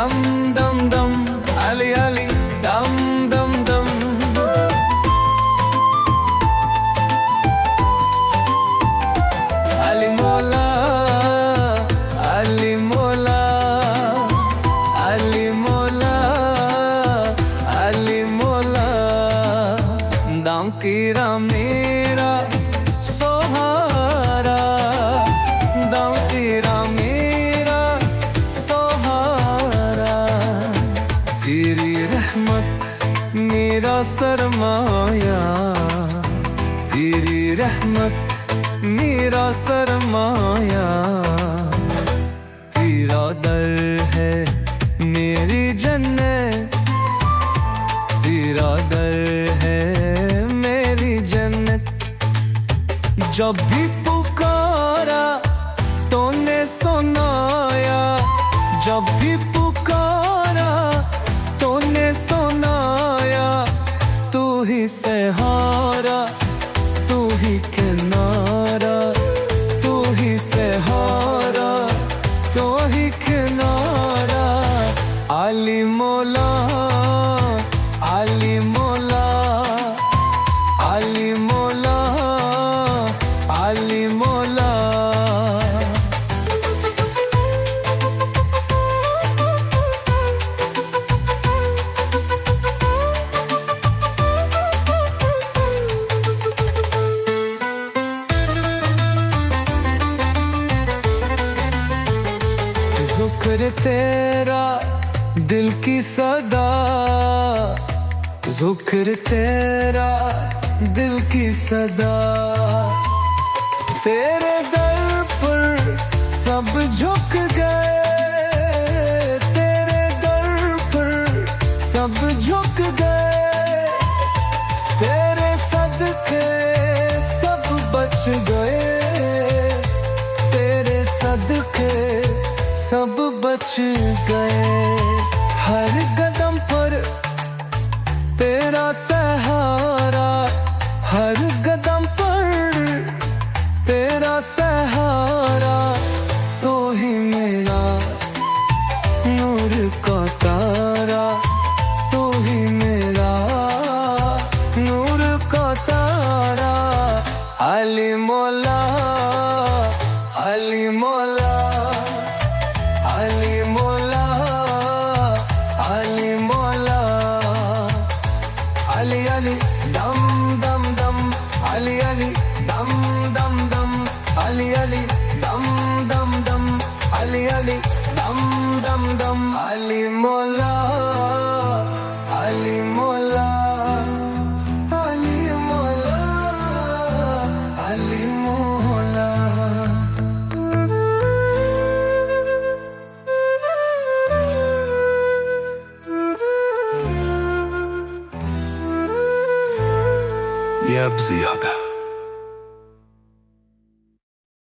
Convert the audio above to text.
dum dum dum, Ali Ali, dum dum dum. Ali Mola, Ali Mola, Ali Mola, Ali Mola. दाम कीरा मेरा सहारा, दाम कीरा मेरा सहारा। तेरी रहमत मेरा सरमाया, तेरी रहमत मेरा सरमाया। तेरा दर है मेरी जन्नत, तेरा दर है मेरी जन्नत। जब भी पुकारा तूने सुनाया, जब भी पुकारा तूने सुनाया। तू ही सहारा, तू ही किनारा, तू ही सहारा, तू ही किनारा। अली मौला, अली मौला, अली मौला, अली मौला। ज़ुक्र तेरा दिल की सदा, ज़ुक्र तेरा दिल की सदा। तेरे दर पर सब झुक गए, तेरे दर पर सब झुक गए। तेरे सदके सब बच गए, तेरे सदके सब बच गए। हर कदम पर तेरा सहारा, हर कदम पर तेरा सहारा। तो ही मेरा नूर का तारा, तो ही मेरा नूर का तारा। अली मौला, अली मौला, अली मौला, अली मौला। Ali Ali, dum dum dum, Ali Ali, dum dum dum, Ali Ali, dum dum dum, Ali Ali, dum dum dum. Ali Mola, Ali Mola, Ali Mola, Ali Mola. ये अब ज्यादा